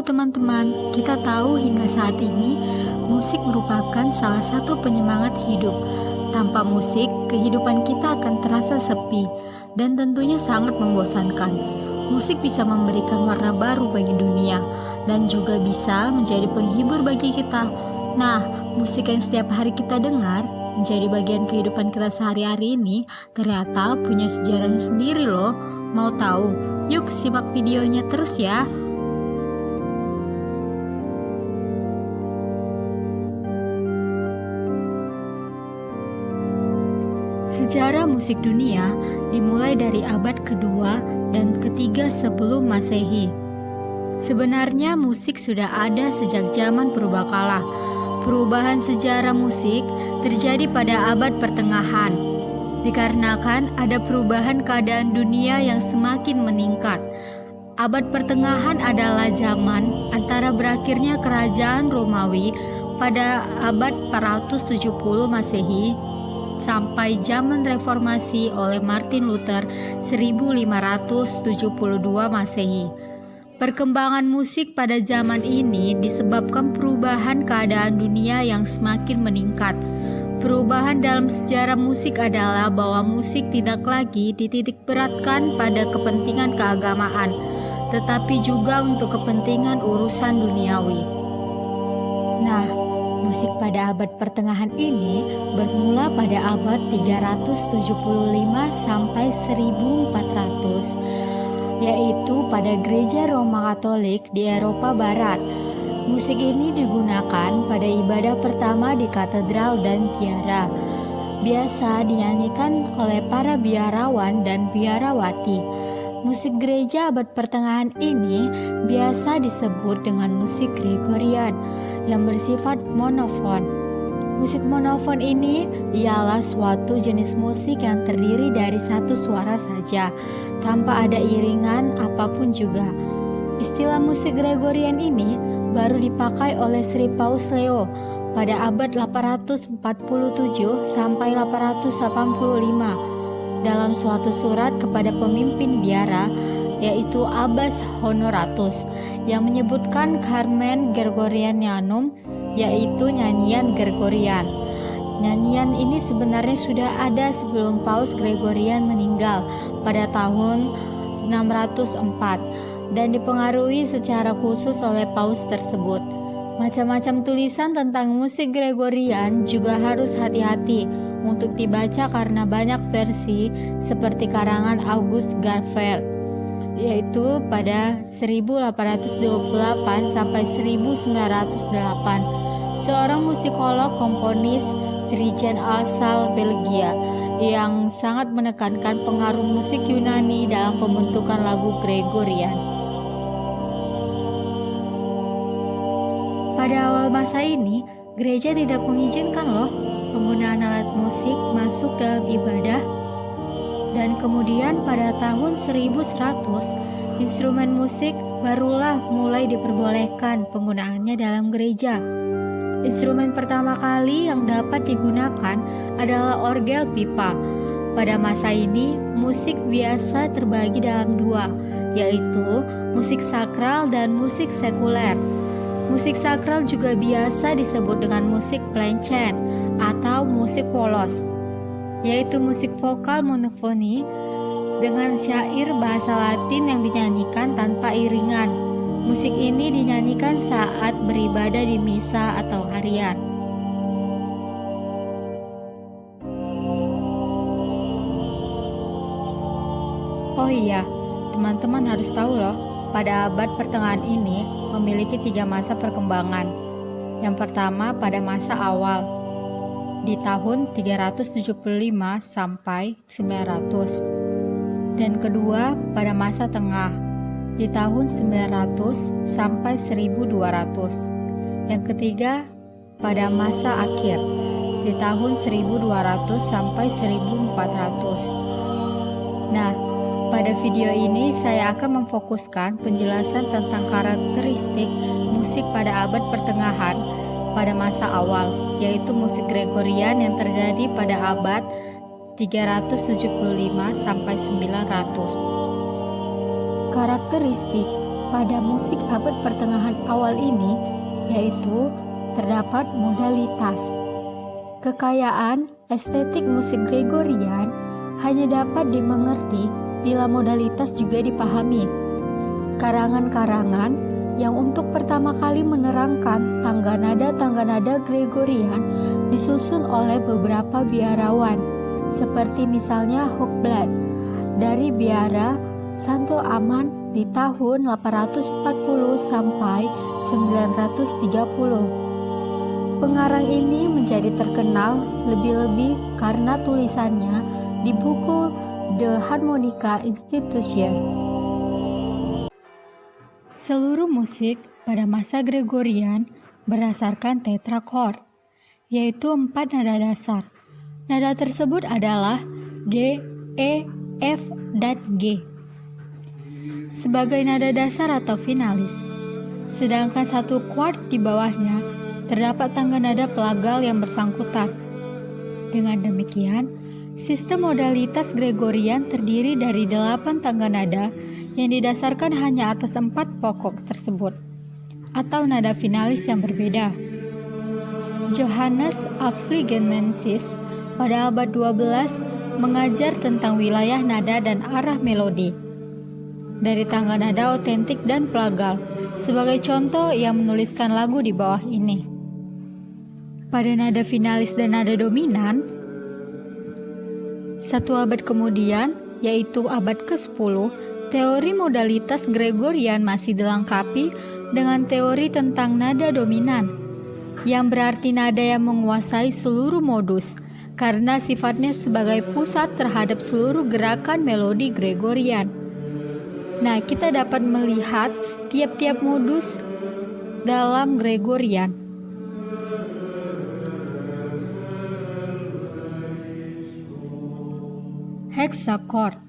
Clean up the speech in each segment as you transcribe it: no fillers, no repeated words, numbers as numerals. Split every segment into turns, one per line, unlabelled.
teman-teman, kita tahu hingga saat ini musik merupakan salah satu penyemangat hidup. Tanpa musik, kehidupan kita akan terasa sepi dan tentunya sangat membosankan. Musik bisa memberikan warna baru bagi dunia dan juga bisa menjadi penghibur bagi kita. Nah, musik yang setiap hari kita dengar menjadi bagian kehidupan kita sehari-hari ini ternyata punya sejarahnya sendiri loh. Mau tahu? Yuk simak videonya terus ya. Sejarah musik dunia dimulai dari abad kedua dan ketiga sebelum Masehi. Sebenarnya musik sudah ada sejak zaman purbakala. Perubahan sejarah musik terjadi pada abad pertengahan, dikarenakan ada perubahan keadaan dunia yang semakin meningkat. Abad pertengahan adalah zaman antara berakhirnya kerajaan Romawi pada abad 470 Masehi sampai zaman reformasi oleh Martin Luther 1572 Masehi. Perkembangan musik pada zaman ini disebabkan perubahan keadaan dunia yang semakin meningkat. Perubahan dalam sejarah musik adalah bahwa musik tidak lagi dititik beratkan pada kepentingan keagamaan, tetapi juga untuk kepentingan urusan duniawi. Nah, musik pada abad pertengahan ini bermula pada abad 375 sampai 1400, yaitu pada gereja Roma Katolik di Eropa Barat. Musik ini digunakan pada ibadah pertama di katedral dan biara. Biasa dinyanyikan oleh para biarawan dan biarawati. Musik gereja abad pertengahan ini biasa disebut dengan musik Gregorian yang bersifat monofon. Musik monofon ini ialah suatu jenis musik yang terdiri dari satu suara saja, tanpa ada iringan apapun juga. Istilah musik Gregorian ini baru dipakai oleh Sri Paus Leo pada abad 847 sampai 885 dalam suatu surat kepada pemimpin biara, yaitu Abbas Honoratus, yang menyebutkan Carmen Gregorianum, yaitu nyanyian Gregorian. Nyanyian ini sebenarnya sudah ada sebelum Paus Gregorian meninggal pada tahun 604 dan dipengaruhi secara khusus oleh Paus tersebut. Macam-macam tulisan tentang musik Gregorian juga harus hati-hati untuk dibaca karena banyak versi seperti karangan August Garfield, yaitu pada 1828 sampai 1908, seorang musikolog, komponis, dirijen asal Belgia yang sangat menekankan pengaruh musik Yunani dalam pembentukan lagu Gregorian. Pada awal masa ini, gereja tidak mengizinkan loh penggunaan alat musik masuk dalam ibadah, dan kemudian pada tahun 1100 instrumen musik barulah mulai diperbolehkan penggunaannya dalam gereja. Instrumen pertama kali yang dapat digunakan adalah orgel pipa. Pada masa ini, musik biasa terbagi dalam dua, yaitu musik sakral dan musik sekuler. Musik sakral juga biasa disebut dengan musik plainchant atau musik polos, yaitu musik vokal monofoni dengan syair bahasa Latin yang dinyanyikan tanpa iringan. Musik ini dinyanyikan saat beribadah di misa atau harian. Oh iya, teman-teman harus tahu loh, pada abad pertengahan ini memiliki 3 masa perkembangan. Yang pertama pada masa awal, di tahun 375 sampai 900. Dan kedua pada masa tengah, di tahun 900 sampai 1200. Yang ketiga pada masa akhir, di tahun 1200 sampai 1400. Nah, pada video ini saya akan memfokuskan penjelasan tentang karakteristik musik pada abad pertengahan pada masa awal, yaitu musik Gregorian yang terjadi pada abad 375 sampai 900. Karakteristik pada musik abad pertengahan awal ini, yaitu terdapat modalitas. Kekayaan estetik musik Gregorian hanya dapat dimengerti bila modalitas juga dipahami. Karangan-karangan yang untuk pertama kali menerangkan tangga nada Gregorian disusun oleh beberapa biarawan, seperti misalnya Hucbald dari biara Santo Aman di tahun 840 sampai 930. Pengarang ini menjadi terkenal lebih-lebih karena tulisannya di buku The Harmonica Institution. Seluruh musik pada masa Gregorian berdasarkan tetrachord, yaitu 4 nada dasar. Nada tersebut adalah D, E, F, dan G sebagai nada dasar atau finalis. Sedangkan satu chord di bawahnya terdapat tangga nada pelagal yang bersangkutan. Dengan demikian, sistem modalitas Gregorian terdiri dari 8 tangga nada yang didasarkan hanya atas 4 pokok tersebut, atau nada finalis yang berbeda. Johannes Affligamensis pada abad 12 mengajar tentang wilayah nada dan arah melodi dari tangga nada otentik dan pelagal. Sebagai contoh, ia menuliskan lagu di bawah ini. Pada nada finalis dan nada dominan, satu abad kemudian, yaitu abad ke-10, teori modalitas Gregorian masih dilengkapi dengan teori tentang nada dominan, yang berarti nada yang menguasai seluruh modus, karena sifatnya sebagai pusat terhadap seluruh gerakan melodi Gregorian. Nah, kita dapat melihat tiap-tiap modus dalam Gregorian. Hexachord.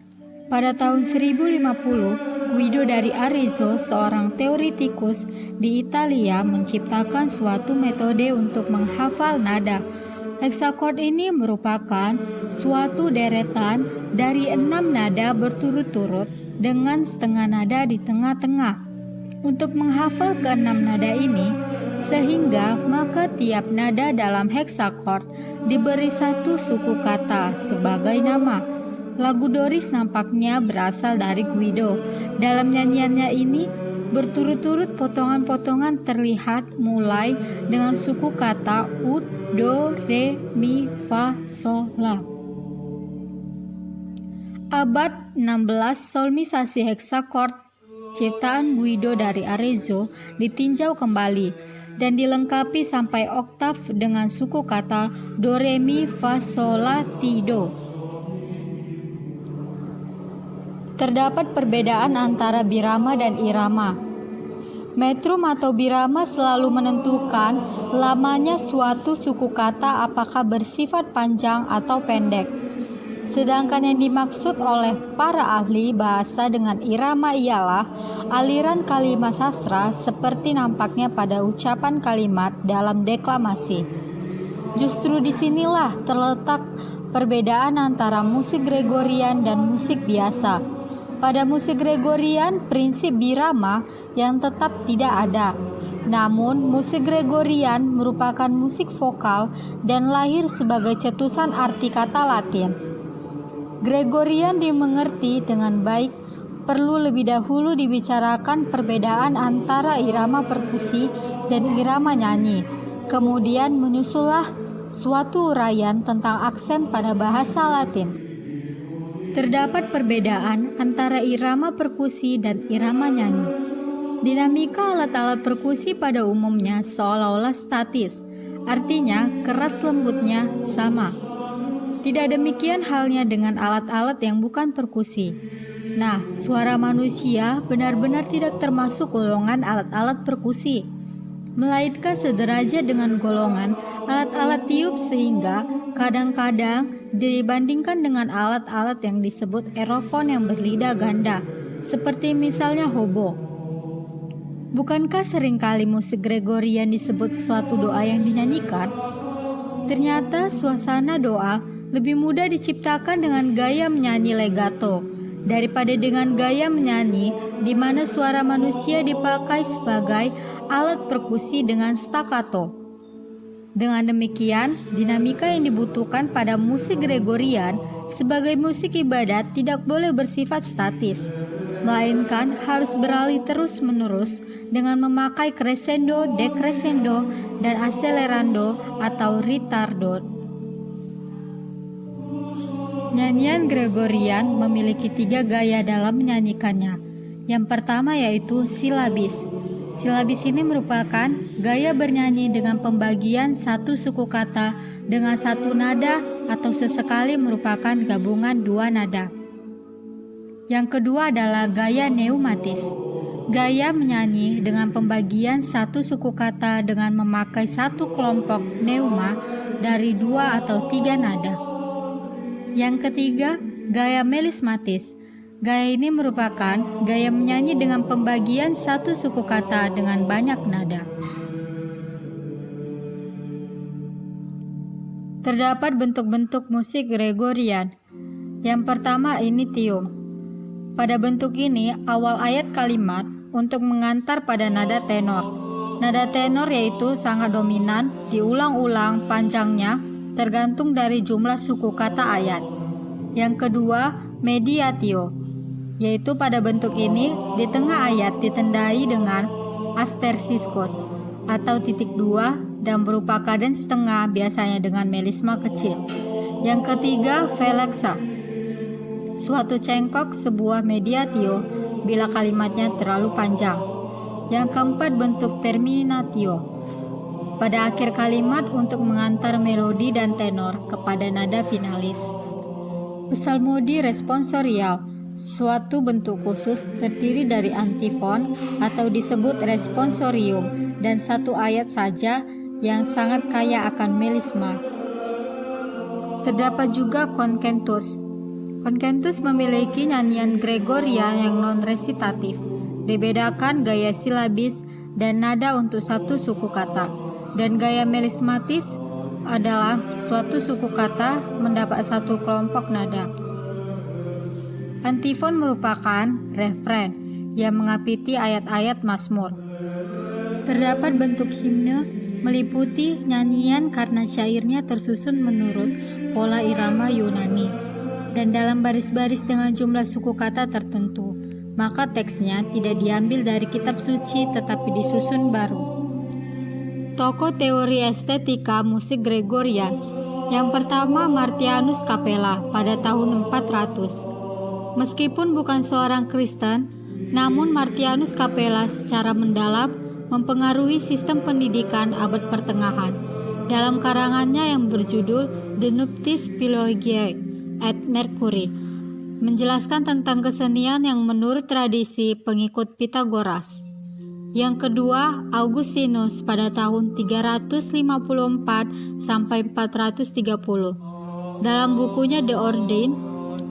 Pada tahun 1050, Guido dari Arezzo, seorang teoretikus di Italia, menciptakan suatu metode untuk menghafal nada. Hexachord ini merupakan suatu deretan dari 6 nada berturut-turut dengan setengah nada di tengah-tengah. Untuk menghafal ke-6 nada ini, sehingga maka tiap nada dalam hexachord diberi satu suku kata sebagai nama. Lagu Doris nampaknya berasal dari Guido. Dalam nyanyiannya ini, berturut-turut potongan-potongan terlihat mulai dengan suku kata ud, do, re, mi, fa, sol, la. Abad 16, solmisasi hexachord ciptaan Guido dari Arezzo ditinjau kembali dan dilengkapi sampai oktav dengan suku kata do, re, mi, fa, sol, la, ti, do. Terdapat perbedaan antara birama dan irama. Metrum atau birama selalu menentukan lamanya suatu suku kata apakah bersifat panjang atau pendek. Sedangkan yang dimaksud oleh para ahli bahasa dengan irama ialah aliran kalimat sastra seperti nampaknya pada ucapan kalimat dalam deklamasi. Justru disinilah terletak perbedaan antara musik Gregorian dan musik biasa. Pada musik Gregorian, prinsip birama yang tetap tidak ada. Namun, musik Gregorian merupakan musik vokal dan lahir sebagai cetusan arti kata Latin. Gregorian dimengerti dengan baik, perlu lebih dahulu dibicarakan perbedaan antara irama perkusi dan irama nyanyi. Kemudian menyusullah suatu uraian tentang aksen pada bahasa Latin. Terdapat perbedaan antara irama perkusi dan irama nyanyi. Dinamika alat-alat perkusi pada umumnya seolah-olah statis, artinya keras lembutnya sama. Tidak demikian halnya dengan alat-alat yang bukan perkusi. Nah, suara manusia benar-benar tidak termasuk golongan alat-alat perkusi, melainkan sederajat dengan golongan alat-alat tiup sehingga kadang-kadang dibandingkan dengan alat-alat yang disebut aerofon yang berlidah ganda, seperti misalnya hobo. Bukankah seringkali musik Gregorian disebut suatu doa yang dinyanyikan? Ternyata suasana doa lebih mudah diciptakan dengan gaya menyanyi legato, daripada dengan gaya menyanyi di mana suara manusia dipakai sebagai alat perkusi dengan staccato. Dengan demikian, dinamika yang dibutuhkan pada musik Gregorian sebagai musik ibadat tidak boleh bersifat statis, melainkan harus beralih terus-menerus dengan memakai crescendo, decrescendo, dan accelerando atau ritardo. Nyanyian Gregorian memiliki 3 gaya dalam menyanyikannya. Yang pertama yaitu silabis. Silabis ini merupakan gaya bernyanyi dengan pembagian satu suku kata dengan satu nada atau sesekali merupakan gabungan 2 nada. Yang kedua adalah gaya neumatis. Gaya menyanyi dengan pembagian satu suku kata dengan memakai satu kelompok neuma dari 2 atau 3 nada. Yang ketiga, gaya melismatis. Gaya ini merupakan gaya menyanyi dengan pembagian satu suku kata dengan banyak nada. Terdapat bentuk-bentuk musik Gregorian. Yang pertama initium. Pada bentuk ini, awal ayat kalimat untuk mengantar pada nada tenor. Nada tenor yaitu sangat dominan, diulang-ulang panjangnya, tergantung dari jumlah suku kata ayat. Yang kedua, mediatio, yaitu pada bentuk ini di tengah ayat ditandai dengan astersiskos atau titik 2 dan berupa kadens setengah biasanya dengan melisma kecil. Yang ketiga, veleksa, suatu cengkok sebuah mediatio bila kalimatnya terlalu panjang. Yang keempat, bentuk terminatio, pada akhir kalimat untuk mengantar melodi dan tenor kepada nada finalis. Psalmodi responsorial, suatu bentuk khusus terdiri dari antifon atau disebut responsorium dan satu ayat saja yang sangat kaya akan melisma. Terdapat juga concentus. Concentus memiliki nyanyian Gregorian yang non-resitatif, dibedakan gaya silabis dan nada untuk satu suku kata, dan gaya melismatis adalah suatu suku kata mendapat satu kelompok nada. Antifon merupakan refren yang mengapiti ayat-ayat Mazmur. Terdapat bentuk himne meliputi nyanyian karena syairnya tersusun menurut pola irama Yunani dan dalam baris-baris dengan jumlah suku kata tertentu, maka teksnya tidak diambil dari kitab suci tetapi disusun baru. Tokoh teori estetika musik Gregorian. Yang pertama, Martianus Capella pada tahun 400. Meskipun bukan seorang Kristen, namun Martianus Capella secara mendalam mempengaruhi sistem pendidikan abad pertengahan. Dalam karangannya yang berjudul De Nuptiis Philologiae et Mercurii, menjelaskan tentang kesenian yang menurut tradisi pengikut Pythagoras. Yang kedua, Augustinus pada tahun 354 sampai 430. Dalam bukunya De Ordine,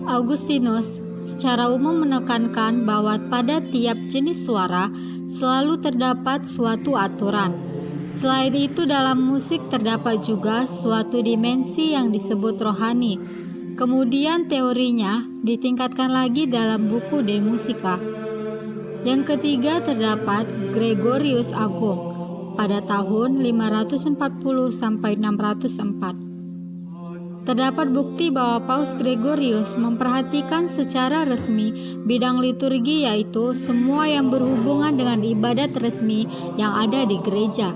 Augustinus secara umum menekankan bahwa pada tiap jenis suara selalu terdapat suatu aturan. Selain itu, dalam musik terdapat juga suatu dimensi yang disebut rohani. Kemudian teorinya ditingkatkan lagi dalam buku De Musica. Yang ketiga, terdapat Gregorius Agung pada tahun 540 sampai 604. Terdapat bukti bahwa Paus Gregorius memperhatikan secara resmi bidang liturgi, yaitu semua yang berhubungan dengan ibadat resmi yang ada di gereja.